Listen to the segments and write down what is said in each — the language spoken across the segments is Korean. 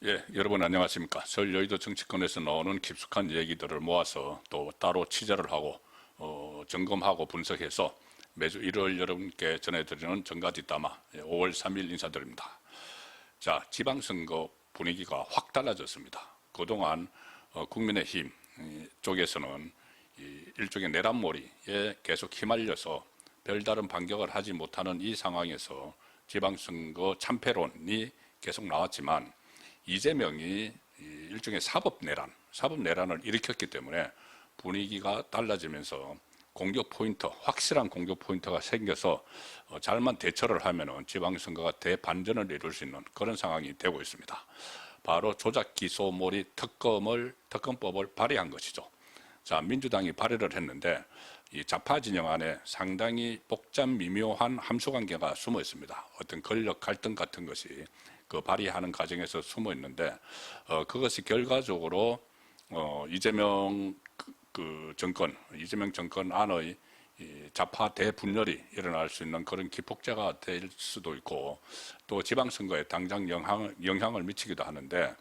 예, 여러분 안녕하십니까. 서울 여의도 정치권에서 나오는 깊숙한 얘기들을 모아서 또 따로 취재를 하고 점검하고 분석해서 매주 일요일 여러분께 전해드리는 정가뒷담화 5월 3일 인사드립니다. 자, 지방선거 분위기가 확 달라졌습니다. 그동안 국민의힘 쪽에서는 일종의 내란몰이에 계속 휘말려서 별다른 반격을 하지 못하는 이 상황에서 지방선거 참패론이 계속 나왔지만 이재명이 일종의 사법내란을 일으켰기 때문에 분위기가 달라지면서 확실한 공격 포인트가 생겨서 잘만 대처를 하면은 지방선거가 대반전을 이룰 수 있는 그런 상황이 되고 있습니다. 바로 조작기소몰이 특검법을 발의한 것이죠. 자, 민주당이 발의를 했는데 이 좌파 진영 안에 상당히 복잡 미묘한 함수관계가 숨어 있습니다. 어떤 권력 갈등 같은 것이 그 발의하는 과정에서 숨어 있는데 그것이 결과적으로 이재명 정권 안의 좌파 대분열이 일어날 수 있는 그런 기폭제가 될 수도 있고 또 지방선거에 당장 영향을 미치기도 하는데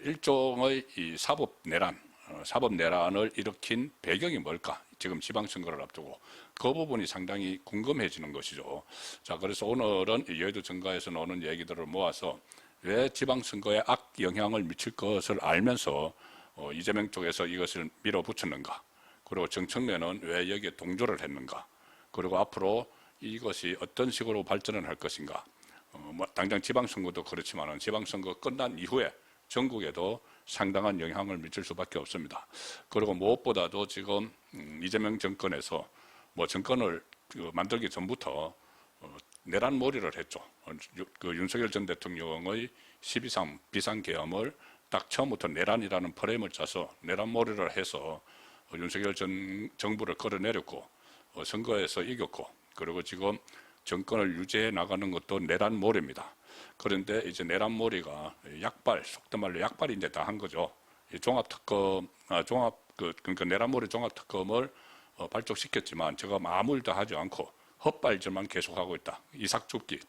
일종의 이 사법내란을 일으킨 배경이 뭘까? 지금 지방선거를 앞두고 그 부분이 상당히 궁금해지는 것이죠. 자, 그래서 오늘은 여의도 정가에서 나오는 얘기들을 모아서 왜 지방선거에 악영향을 미칠 것을 알면서 이재명 쪽에서 이것을 밀어붙였는가, 그리고 정청래는 왜 여기에 동조를 했는가, 그리고 앞으로 이것이 어떤 식으로 발전을 할 것인가. 당장 지방선거도 그렇지만 지방선거 끝난 이후에 전국에도 상당한 영향을 미칠 수밖에 없습니다. 그리고 무엇보다도 지금 이재명 정권에서 정권을 만들기 전부터 내란몰이를 했죠. 그 윤석열 전 대통령의 12.3 비상계엄을 딱 처음부터 내란이라는 프레임을 짜서 내란몰이를 해서 윤석열 전 정부를 끌어내렸고 선거에서 이겼고, 그리고 지금 정권을 유지해 나가는 것도 내란몰이입니다. 그런데 이제 내란몰이가 속된 말로 약발이 이제 다 한 거죠. 그러니까 내란몰이 종합특검을 발족시켰지만 제가 아무 일도 하지 않고 헛발질만 계속하고 있다. 이삭죽기.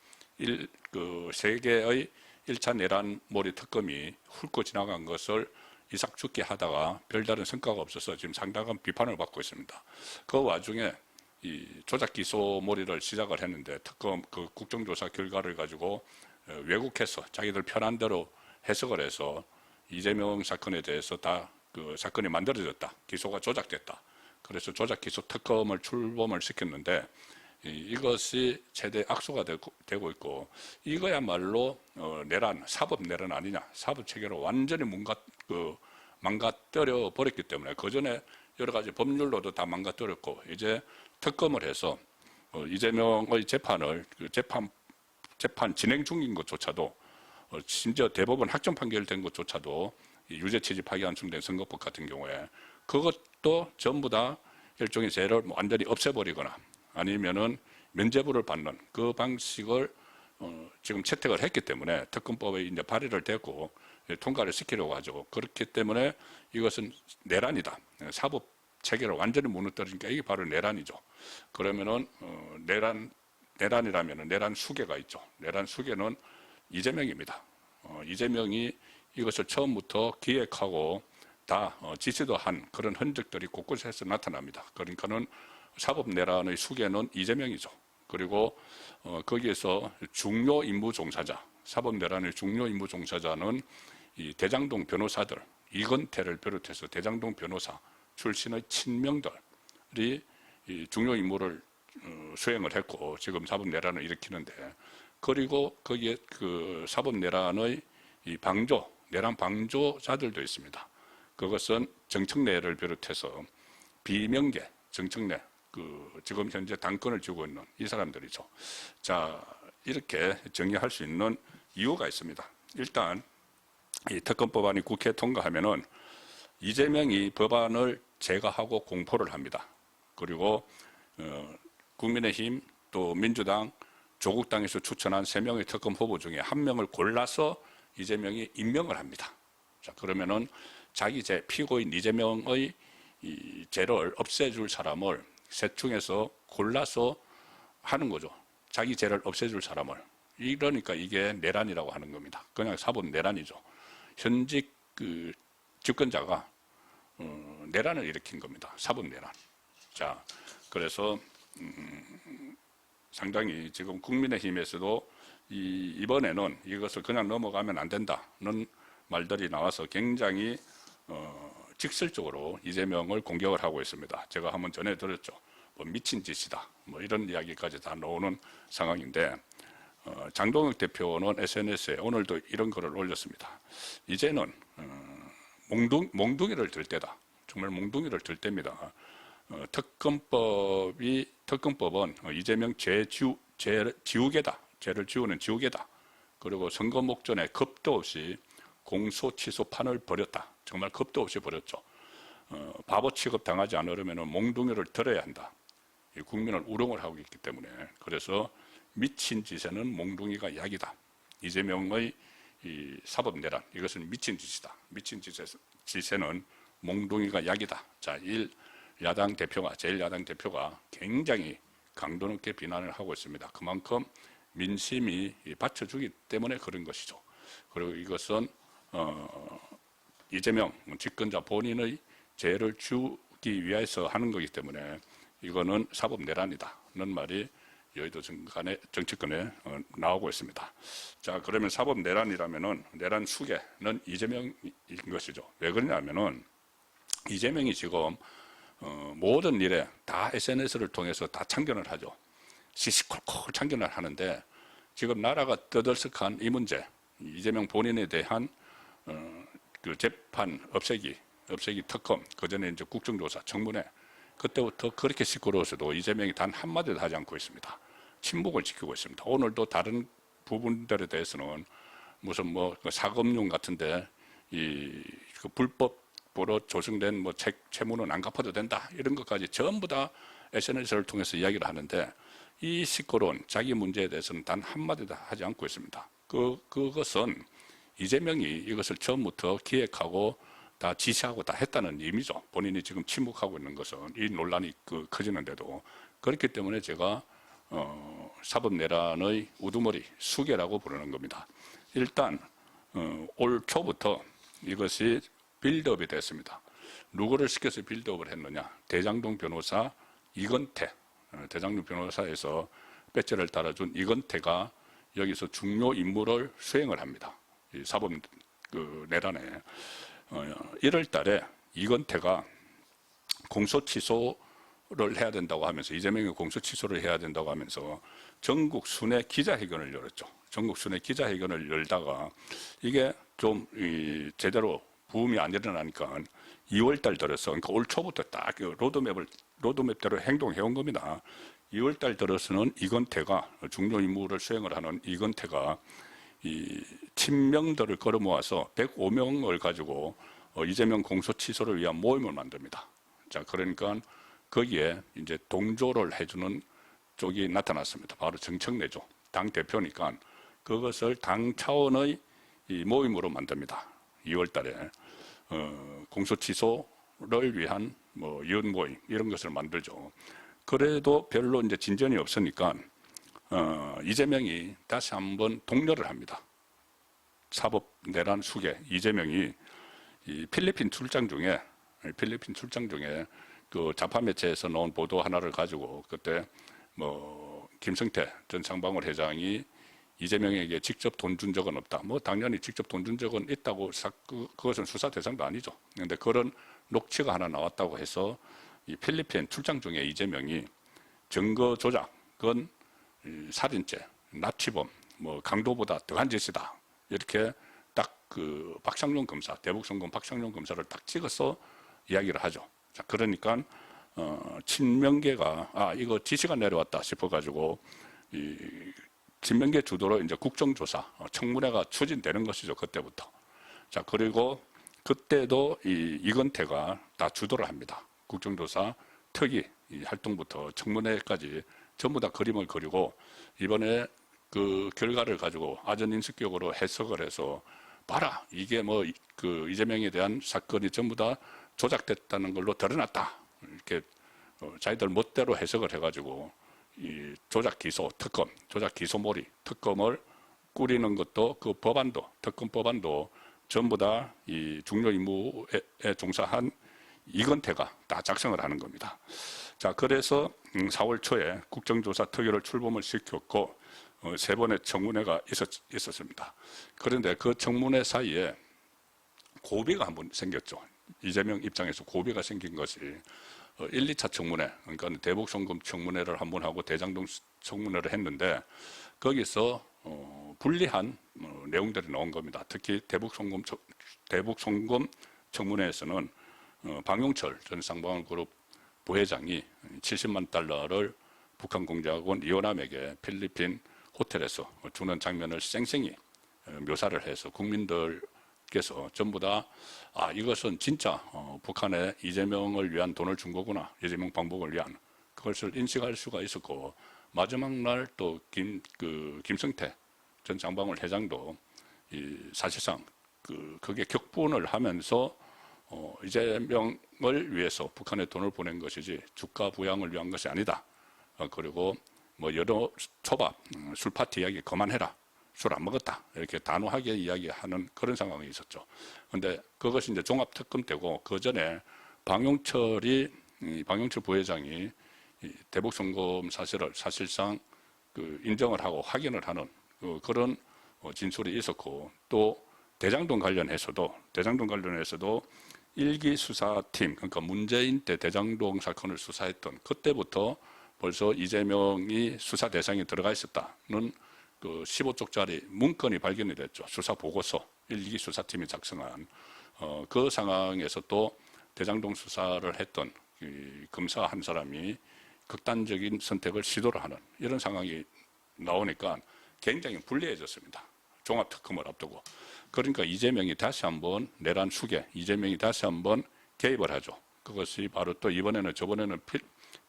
세계의 1차 내란몰이 특검이 훑고 지나간 것을 이삭죽기 하다가 별다른 성과가 없어서 지금 상당한 비판을 받고 있습니다. 그 와중에 이 조작기소몰이를 시작을 했는데 특검 국정조사 결과를 가지고 왜곡해서 자기들 편한 대로 해석을 해서 이재명 사건에 대해서 다 사건이 만들어졌다. 기소가 조작됐다. 그래서 조작기소 특검을 출범을 시켰는데 이것이 최대 악수가 되고 있고, 이거야말로 사법내란 아니냐. 사법체계로 완전히 망가뜨려 버렸기 때문에 그전에 여러 가지 법률로도 다 망가뜨렸고 이제 특검을 해서 이재명의 재판 진행 중인 것조차도 심지어 대법원 확정 판결된 것조차도 유죄 취지 파기환송된 선거법 같은 경우에 그것도 전부 다 일종의 죄를 완전히 없애버리거나 아니면은 면죄부를 받는 그 방식을 지금 채택을 했기 때문에 특검법에 이제 발의를 됐고 통과를 시키려고 하죠. 그렇기 때문에 이것은 내란이다. 사법 체계를 완전히 무너뜨리는 게 이게 바로 내란이죠. 그러면은 내란이라면 내란 수괴가 있죠. 내란 수괴는 이재명입니다. 이재명이 이것을 처음부터 기획하고 다 지시도 한 그런 흔적들이 곳곳에서 나타납니다. 그러니까는 사법 내란의 수괴는 이재명이죠. 그리고 거기에서 중요 임무 종사자, 사법 내란의 중요 임무 종사자는 이 대장동 변호사들, 이건태를 비롯해서 대장동 변호사 출신의 친명들이 이 중요 임무를 수행을 했고 지금 사법 내란을 일으키는데, 그리고 거기에 그 사법 내란의 이 내란 방조자들도 있습니다. 그것은 정청래를 비롯해서 비명계 정청래, 지금 현재 당권을 쥐고 있는 이 사람들이죠. 자, 이렇게 정리할 수 있는 이유가 있습니다. 일단 이 특검법안이 국회에 통과하면은 이재명이 법안을 제거하고 공포를 합니다. 그리고 국민의힘 또 민주당 조국당에서 추천한 3명의 특검 후보 중에 1명을 골라서 이재명이 임명을 합니다. 자, 그러면은 자기 피고인 이재명의 이 죄를 없애줄 사람을 셋 중에서 골라서 하는 거죠. 자기 죄를 없애줄 사람을. 이러니까 이게 내란이라고 하는 겁니다. 그냥 사법 내란이죠. 현직 그 집권자가 내란을 일으킨 겁니다. 사법 내란. 자, 그래서 상당히 지금 국민의힘에서도 이번에는 이것을 그냥 넘어가면 안 된다는 말들이 나와서 굉장히 직설적으로 이재명을 공격을 하고 있습니다. 제가 한번 전해드렸죠. 뭐 미친 짓이다. 뭐 이런 이야기까지 다 나오는 상황인데 장동혁 대표는 SNS에 오늘도 이런 글을 올렸습니다. 이제는 몽둥이를 들 때다. 정말 몽둥이를 들 때입니다. 특검법은 이재명 지우개다. 죄를 지우는 지우개다. 그리고 선거 목전에 겁도 없이 공소 취소판을 벌였다. 정말 겁도 없이 벌였죠. 바보 취급 당하지 않으려면 몽둥이를 들어야 한다. 국민을 우롱을 하고 있기 때문에 그래서 미친 짓에는 몽둥이가 약이다. 이재명의 이 사법 내란 이것은 미친 짓이다. 미친 짓에는 몽둥이가 약이다. 자, 제1야당 대표가 굉장히 강도 높게 비난을 하고 있습니다. 그만큼 민심이 받쳐주기 때문에 그런 것이죠. 그리고 이것은 이재명 집권자 본인의 죄를 주기 위해서 하는 거기 때문에 이거는 사법 내란이다는 말이 여의도 정치권에 나오고 있습니다. 자, 그러면 사법 내란이라면은 내란 수괴는 이재명인 것이죠. 왜 그러냐면은 이재명이 지금 모든 일에 다 SNS를 통해서 다 참견을 하죠. 시시콜콜 참견을 하는데 지금 나라가 떠들썩한 이 문제, 이재명 본인에 대한 그 재판 없애기 특검, 그 전에 이제 국정조사, 청문회, 그때부터 그렇게 시끄러워서도 이재명이 단 한마디도 하지 않고 있습니다. 침묵을 지키고 있습니다. 오늘도 다른 부분들에 대해서는 무슨 뭐 사금융 같은데 그 불법으로 조성된 뭐 채무는 안 갚아도 된다 이런 것까지 전부 다 SNS를 통해서 이야기를 하는데 이 시끄러운 자기 문제에 대해서는 단 한마디도 하지 않고 있습니다. 그것은 이재명이 이것을 처음부터 기획하고 다 지시하고 다 했다는 의미죠. 본인이 지금 침묵하고 있는 것은 이 논란이 커지는데도 그렇기 때문에 제가 사법 내란의 우두머리 수괴라고 부르는 겁니다. 일단 올 초부터 이것이 빌드업이 됐습니다. 누구를 시켜서 빌드업을 했느냐? 대장동 변호사 이건태, 대장동 변호사에서 배지를 달아준 이건태가 여기서 중요 임무를 수행을 합니다. 이 사법 내란에 1월 달에 이건태가 공소 취소를 해야 된다고 하면서 이재명이 공소 취소를 해야 된다고 하면서 전국 순회 기자회견을 열었죠. 전국 순회 기자회견을 열다가 이게 좀 제대로 부음이 안 일어나니까 2월 달 들어서 그러니까 올 초부터 딱 로드맵대로 행동해 온 겁니다. 2월 달 들어서는 이건태가 중요 임무를 수행을 하는 이건태가 이 친명들을 끌어모아서 105명을 가지고 이재명 공소 취소를 위한 모임을 만듭니다. 자, 그러니까 거기에 이제 동조를 해주는 쪽이 나타났습니다. 바로 정청래죠. 당 대표니까 그것을 당 차원의 이 모임으로 만듭니다. 2월 달에 공소 취소를 위한 뭐 이혼 모임 이런 것을 만들죠. 그래도 별로 이제 진전이 없으니까 이재명이 다시 한번 독려를 합니다. 사법 내란 수괴 이재명이 이 필리핀 출장 중에 그 좌파 매체에서 나온 보도 하나를 가지고 그때 뭐 김성태 전 상방울 회장이 이재명에게 직접 돈 준 적은 없다. 뭐 당연히 직접 돈 준 적은 있다고 그것은 수사 대상도 아니죠. 그런데 그런 녹취가 하나 나왔다고 해서 이 필리핀 출장 중에 이재명이 증거 조작은 살인죄, 납치범, 뭐 강도보다 더한 짓이다. 이렇게 딱 그 박상용 검사, 대북송금 박상용 검사를 딱 찍어서 이야기를 하죠. 자, 그러니까 친명계가 이거 지시가 내려왔다 싶어가지고 이 친명계 주도로 이제 국정조사, 청문회가 추진되는 것이죠. 그때부터. 자, 그리고 그때도 이건태가 다 주도를 합니다. 국정조사 특위 활동부터 청문회까지 전부 다 그림을 그리고 이번에 그 결과를 가지고 아전인수격으로 해석을 해서 봐라 이게 뭐 그 이재명에 대한 사건이 전부 다 조작됐다는 걸로 드러났다 이렇게 자기들 멋대로 해석을 해가지고 이 조작 기소 특검 조작 기소몰이 특검을 꾸리는 것도 그 법안도, 특검 법안도 전부 다 이 중요 임무에 종사한 이건태가 다 작성을 하는 겁니다. 자, 그래서 4월 초에 국정조사 특위를 출범을 시켰고 3번의 청문회가 있었습니다. 그런데 그 청문회 사이에 고비가 한 번 생겼죠. 이재명 입장에서 고비가 생긴 것이 1, 2차 청문회, 그러니까 대북송금 청문회를 한 번 하고 대장동 청문회를 했는데 거기서 불리한 내용들이 나온 겁니다. 특히 대북송금 청문회에서는 방용철 전 쌍방울그룹 부회장이 70만 달러를 북한 공작원 이호남에게 필리핀 호텔에서 주는 장면을 생생히 묘사를 해서 국민들께서 전부 다 이것은 진짜 북한에 이재명을 위한 돈을 준 거구나, 이재명 방북을 위한 그것을 인식할 수가 있었고, 마지막 날 또 김성태 전 쌍방울 회장도 사실상 그게 격분을 하면서 이재명을 위해서 북한에 돈을 보낸 것이지 주가 부양을 위한 것이 아니다. 그리고 뭐 여러 초밥, 술 파티 이야기 그만해라. 술 안 먹었다. 이렇게 단호하게 이야기하는 그런 상황이 있었죠. 근데 그것이 이제 종합특검 때고, 그 전에 방용철 부회장이 대북송금 사실을 사실상 인정을 하고 확인을 하는 그런 진술이 있었고, 또 대장동 관련해서도 일기 수사팀, 그러니까 문재인 때 대장동 사건을 수사했던 그때부터 벌써 이재명이 수사 대상에 들어가 있었다는 15쪽짜리 문건이 발견이 됐죠. 수사 보고서, 일기 수사팀이 작성한 그 상황에서 또 대장동 수사를 했던 검사 한 사람이 극단적인 선택을 시도를 하는 이런 상황이 나오니까 굉장히 불리해졌습니다. 종합특검을 앞두고. 그러니까 이재명이 다시 한번 내란 수계, 이재명이 다시 한번 개입을 하죠. 그것이 바로 또 저번에는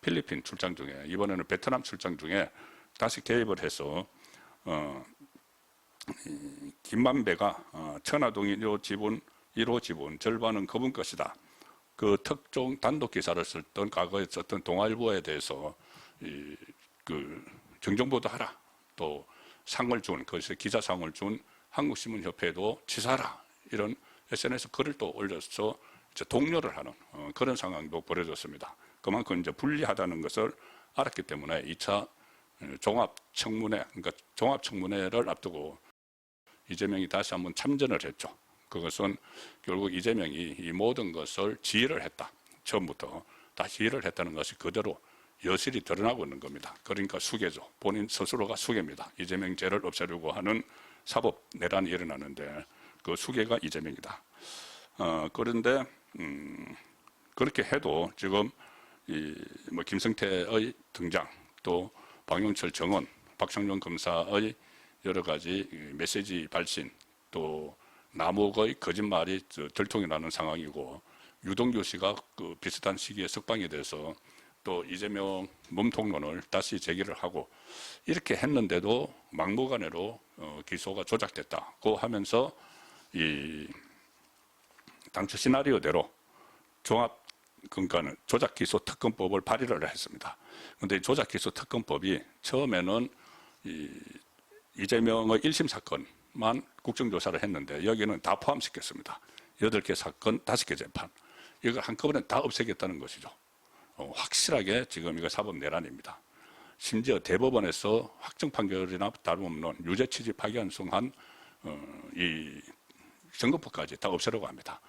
필리핀 출장 중에, 이번에는 베트남 출장 중에 다시 개입을 해서 김만배가 천화동인 1호 지분 절반은 그분 것이다. 그 특종 단독 기사를 썼던 과거에 썼던 동아일보에 대해서 정정보도 하라. 또 상을 준, 그것에 기자상을 준 한국신문협회에도 치사하라. 이런 SNS 글을 또 올려서 이제 독려를 하는 그런 상황도 벌어졌습니다. 그만큼 이제 불리하다는 것을 알았기 때문에 2차 종합청문회, 그러니까 종합청문회를 앞두고 이재명이 다시 한번 참전을 했죠. 그것은 결국 이재명이 이 모든 것을 지휘를 했다. 처음부터 다 지휘를 했다는 것이 그대로 여실히 드러나고 있는 겁니다. 그러니까 수괴죠. 본인 스스로가 수괴입니다. 이재명죄를 없애려고 하는 사법 내란이 일어나는데 그 수괴가 이재명이다. 그런데 그렇게 해도 지금 뭐 김성태의 등장, 또 방용철 정원, 박상용 검사의 여러 가지 메시지 발신, 또 남욱의 거짓말이 들통이 나는 상황이고, 유동규 씨가 그 비슷한 시기에 석방이 돼서 또 이재명 몸통론을 다시 제기를 하고, 이렇게 했는데도 막무가내로 기소가 조작됐다고 하면서 당초 시나리오대로 그러니까 조작기소 특검법을 발의를 했습니다. 그런데 조작기소 특검법이 처음에는 이재명의 1심 사건만 국정조사를 했는데 여기는 다 포함시켰습니다. 8개 사건, 5개 재판. 이걸 한꺼번에 다 없애겠다는 것이죠. 확실하게 지금 이거 사법 내란입니다. 심지어 대법원에서 확정 판결이나 다름없는 유죄 취지 파기환송한 이 선거법까지 다 없애려고 합니다.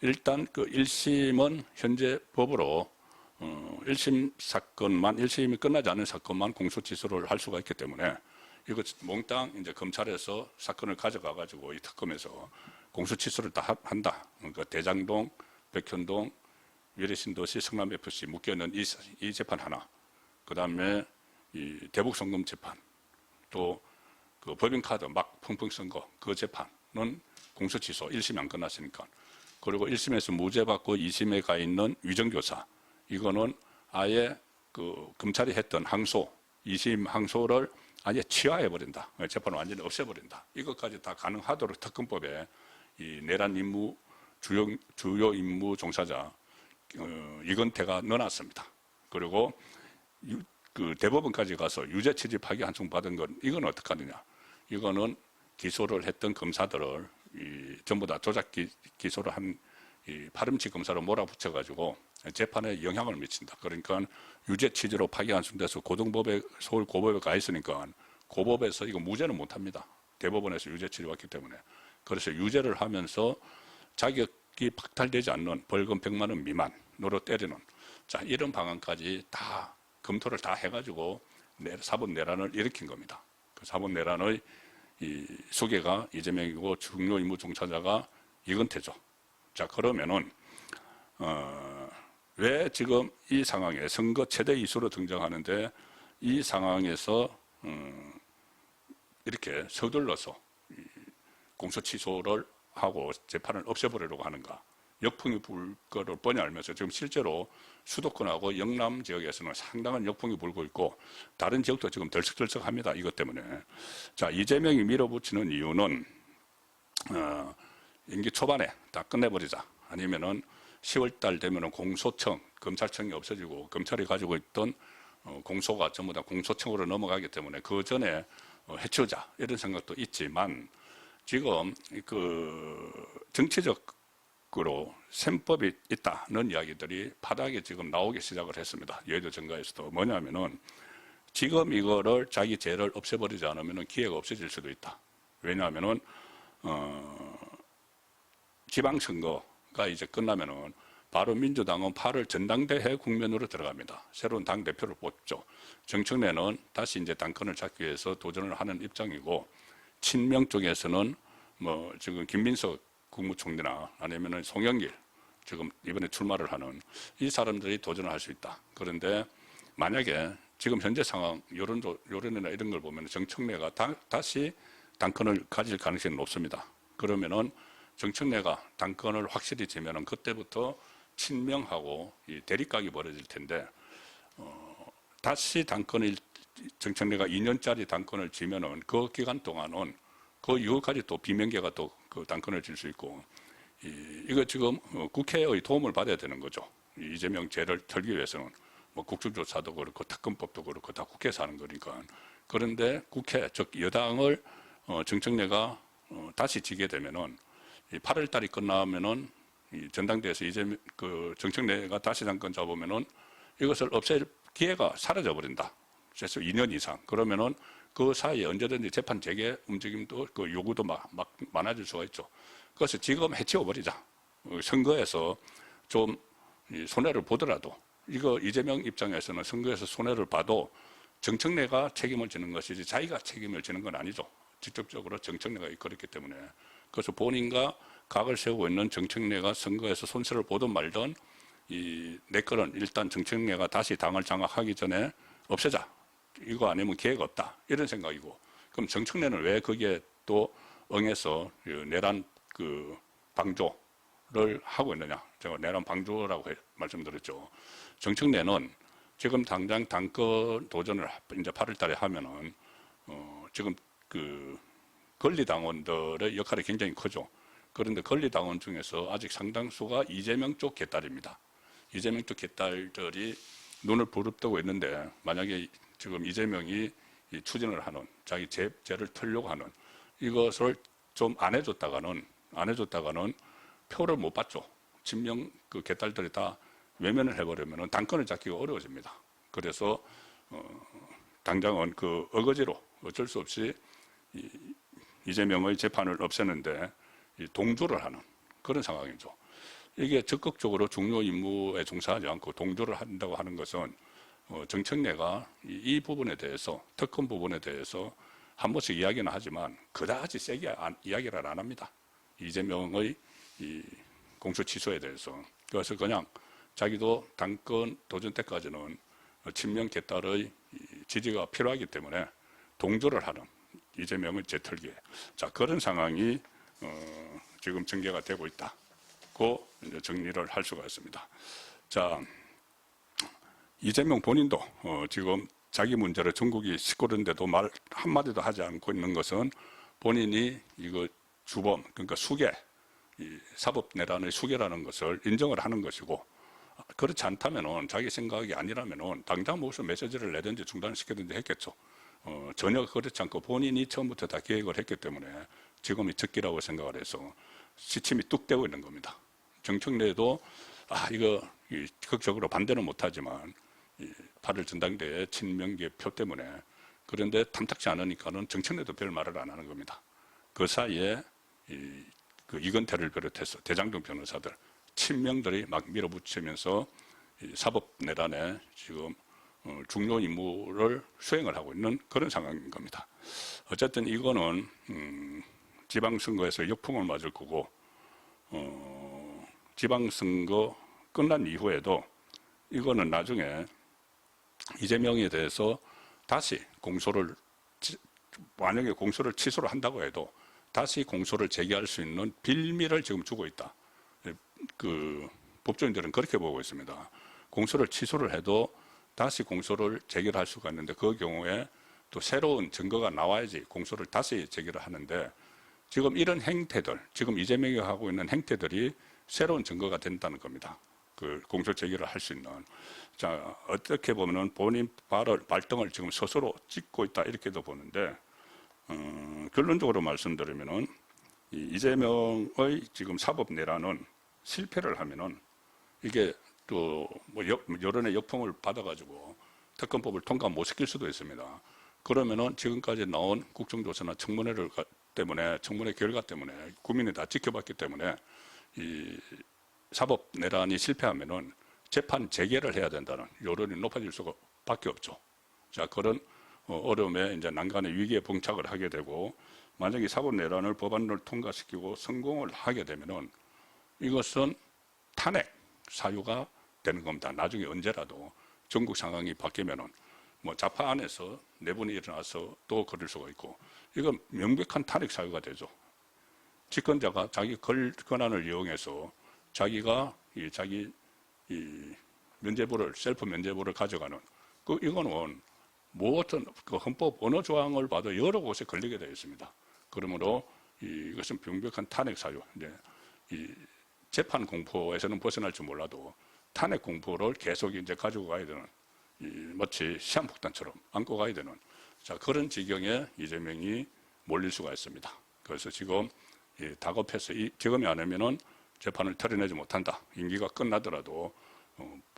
일단 그 1심은 현재 법으로 1심 사건만, 1심이 끝나지 않은 사건만 공소 취소를 할 수가 있기 때문에 이거 몽땅 이제 검찰에서 사건을 가져가 가지고 이 특검에서 공소 취소를 다 한다. 그러니까 대장동, 백현동, 위례신도시, 성남FC 묶여있는 이 재판 하나, 그 다음에 이 대북송금 재판, 또 그 법인카드 막 펑펑 쓴 거, 그 재판은 공소 취소, 1심이 안 끝났으니까. 그리고 1심에서 무죄 받고 2심에 가 있는 위정교사, 이거는 아예 그 검찰이 했던 항소, 2심 항소를 아예 취하해버린다. 재판을 완전히 없애버린다. 이것까지 다 가능하도록 특검법에 이 내란 임무, 주요 임무 종사자, 이건태가 넣어놨습니다. 그리고 그 대법원까지 가서 유죄 취지 파기환송 받은 건 이건 어떡하느냐. 이거는 기소를 했던 검사들을 전부 다 조작 기소를 한 파렴치 검사로 몰아붙여가지고 재판에 영향을 미친다. 그러니까 유죄 취지로 파기환송돼서 고등법에 서울 고법에 가 있으니까 고법에서 이거 무죄는 못합니다. 대법원에서 유죄 취지왔기 때문에. 그래서 유죄를 하면서 자격이 박탈되지 않는 벌금 100만 원 미만으로 때리는, 자, 이런 방안까지 다 검토를 다 해가지고 사법 내란을 일으킨 겁니다. 그 사법 내란의 수괴가 이재명이고 중요 임무 종사자가 이건태죠. 자, 그러면은 왜 지금 이 상황에 선거 최대 이슈로 등장하는데 이 상황에서 이렇게 서둘러서 공소 취소를 하고 재판을 없애버리려고 하는가? 역풍이 불 거를 뻔히 알면서 지금 실제로 수도권하고 영남 지역에서는 상당한 역풍이 불고 있고 다른 지역도 지금 덜썩덜썩합니다. 이것 때문에. 자, 이재명이 밀어붙이는 이유는 임기 초반에 다 끝내버리자. 아니면은 10월 달 되면은 공소청, 검찰청이 없어지고 검찰이 가지고 있던 공소가 전부 다 공소청으로 넘어가기 때문에 그 전에 해치우자 이런 생각도 있지만 지금 그 정치적으로 셈법이 있다는 이야기들이 바닥에 지금 나오기 시작을 했습니다. 여의도 정가에서도 뭐냐면은 지금 이거를 자기 죄를 없애버리지 않으면은 기회가 없어질 수도 있다. 왜냐하면은 지방선거가 이제 끝나면은 바로 민주당은 8월 전당대회 국면으로 들어갑니다. 새로운 당대표를 뽑죠. 정청래는 다시 이제 당권을 잡기 위해서 도전을 하는 입장이고, 친명 쪽에서는 뭐 지금 김민석 국무총리나 아니면은 송영길 지금 이번에 출마를 하는 이 사람들이 도전을 할 수 있다. 그런데 만약에 지금 현재 상황, 여론이나 이런 걸 보면 정청래가 다시 당권을 가질 가능성이 높습니다. 그러면은 정청래가 당권을 확실히 지면은 그때부터 친명하고 이 대립각이 벌어질 텐데, 다시 정청래가 2년짜리 당권을 지면은 그 기간 동안은 그 이후까지 또 비명계가 또 그 당권을 질 수 있고, 이거 지금 국회의 도움을 받아야 되는 거죠. 이재명 죄를 털기 위해서는 뭐 국정조사도 그렇고 특검법도 그렇고 다 국회에서 하는 거니까. 그런데 국회, 즉 여당을 정청래가 다시 지게 되면은 8월 달이 끝나면은 전당대회에서 정청래가 다시 당권 잡으면은 이것을 없앨 기회가 사라져 버린다. 그래서 2년 이상. 그러면은 그 사이에 언제든지 재판 재개 움직임도 그 요구도 막 많아질 수가 있죠. 그래서 지금 해치워버리자. 선거에서 좀 손해를 보더라도, 이거 이재명 입장에서는 선거에서 손해를 봐도 정청래가 책임을 지는 것이지 자기가 책임을 지는 건 아니죠. 직접적으로 정청래가 이끌었기 때문에. 그래서 본인과 각을 세우고 있는 정청래가 선거에서 손실을 보든 말든 내 거는 일단 정청래가 다시 당을 장악하기 전에 없애자. 이거 아니면 기회가 없다. 이런 생각이고. 그럼 정청래는 왜 거기에 또 응해서 내란 방조를 하고 있느냐. 제가 내란 방조라고 말씀드렸죠. 정청래는 지금 당장 당권 도전을 이제 8월 달에 하면은 지금 권리당원들의 역할이 굉장히 크죠. 그런데 권리당원 중에서 아직 상당수가 이재명 쪽 개딸입니다. 이재명 쪽 개딸들이 눈을 부릅뜨고 있는데, 만약에 지금 이재명이 추진을 하는 자기 죄를 털려고 하는 이것을 좀 안 해줬다가는 표를 못 받죠. 친명 개딸들이 다 외면을 해버리면 당권을 잡기가 어려워집니다. 그래서 당장은 어거지로 어쩔 수 없이 이재명의 재판을 없애는데 동조를 하는 그런 상황이죠. 이게 적극적으로 중요 임무에 종사하지 않고 동조를 한다고 하는 것은 정청래가 이 부분에 대해서, 특검 부분에 대해서 한 번씩 이야기는 하지만 그다지 세게 이야기를 안 합니다. 이재명의 공소 취소에 대해서. 그래서 그냥 자기도 당권 도전 때까지는 친명 개딸의 지지가 필요하기 때문에 동조를 하는 이재명의 재털기. 자, 그런 상황이 지금 전개가 되고 있다고 이제 정리를 할 수가 있습니다. 자, 이재명 본인도 지금 자기 문제를 전국이 시끄러운데도 말 한마디도 하지 않고 있는 것은 본인이 이거 주범, 그러니까 수괴, 사법 내란의 수괴라는 것을 인정을 하는 것이고, 그렇지 않다면은 자기 생각이 아니라면은 당장 무슨 메시지를 내든지 중단시키든지 했겠죠. 전혀 그렇지 않고 본인이 처음부터 다 계획을 했기 때문에 지금이 적기라고 생각을 해서 시침이 뚝 떼고 있는 겁니다. 정청래도 이거 적극적으로 반대는 못하지만 8월 전당대회 친명계 표 때문에 그런데 탐탁지 않으니까는 정청래도 별 말을 안 하는 겁니다. 그 사이에 그 이건태를 비롯해서 대장동 변호사들 친명들이 막 밀어붙이면서 사법내란에 지금 중요 임무를 수행을 하고 있는 그런 상황인 겁니다. 어쨌든 이거는 지방선거에서 역풍을 맞을 거고 지방선거 끝난 이후에도 이거는 나중에 이재명에 대해서 다시 공소를 만약에 공소를 취소를 한다고 해도 다시 공소를 제기할 수 있는 빌미를 지금 주고 있다. 그 법조인들은 그렇게 보고 있습니다. 공소를 취소를 해도 다시 공소를 제기를 할 수가 있는데 그 경우에 또 새로운 증거가 나와야지 공소를 다시 제기를 하는데 지금 이런 행태들, 지금 이재명이 하고 있는 행태들이 새로운 증거가 된다는 겁니다. 그 공소 제기를 할 수 있는. 자, 어떻게 보면은 본인 발등을 지금 스스로 찍고 있다 이렇게도 보는데 결론적으로 말씀드리면은 이재명의 지금 사법 내란은 실패를 하면은 이게 또 뭐 여론의 역풍을 받아가지고 특검법을 통과 못 시킬 수도 있습니다. 그러면은 지금까지 나온 국정조사나 청문회를 때문에 청문회 결과 때문에 국민이 다 지켜봤기 때문에 이 사법 내란이 실패하면은 재판 재개를 해야 된다는 여론이 높아질 수밖에 없죠. 자, 그런 어려움에 이제 난간의 위기에 봉착을 하게 되고 만약에 사법 내란을 법안을 통과시키고 성공을 하게 되면은 이것은 탄핵 사유가 되는 겁니다. 나중에 언제라도 전국 상황이 바뀌면은 뭐 좌파 안에서 내분이 일어나서 또 그럴 수가 있고 이건 명백한 탄핵 사유가 되죠. 집권자가 자기 권한을 이용해서 자기가 자기 면죄부를 셀프 면죄부를 가져가는 이거는 뭐 어떤 그 헌법 어느 조항을 봐도 여러 곳에 걸리게 되어 있습니다. 그러므로 이것은 명백한 탄핵 사유. 이제 이 재판 공포에서는 벗어날지 몰라도 탄핵 공포를 계속 이제 가지고 가야 되는 마치 시한폭탄처럼 안고 가야 되는 자 그런 지경에 이재명이 몰릴 수가 있습니다. 그래서 지금 다급해서 지금이 아니면은 재판을 털어내지 못한다. 임기가 끝나더라도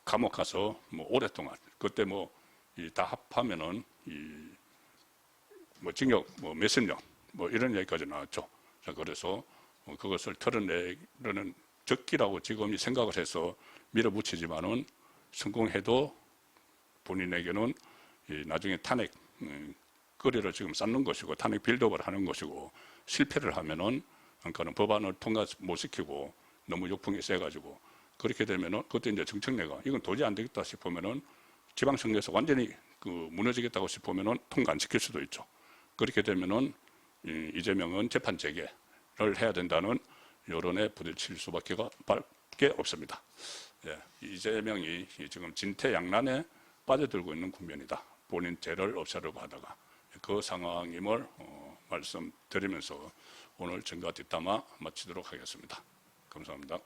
감옥 가서 뭐 오랫동안 그때 뭐 다 합하면은 뭐 징역 뭐 몇십 년 뭐 이런 얘기까지 나왔죠. 자 그래서 그것을 털어내려는 적기라고 지금이 생각을 해서 밀어붙이지만은 성공해도 본인에게는 나중에 탄핵 거리를 지금 쌓는 것이고 탄핵 빌드업을 하는 것이고 실패를 하면은 그러니까는 법안을 통과 못 시키고 너무 역풍이 세가지고 그렇게 되면은 그때 이제 정청래가 이건 도저히 안 되겠다 싶으면은 지방선거에서 완전히 그 무너지겠다고 싶으면은 통과 안 시킬 수도 있죠. 그렇게 되면은 이재명은 재판 재개를 해야 된다는 여론에 부딪힐 수밖에 없습니다. 예, 이재명이 지금 진퇴양난에 빠져들고 있는 국면이다. 본인 죄를 없애려고 하다가 그 상황임을 말씀드리면서 오늘 증거 뒷담화 마치도록 하겠습니다. 감사합니다.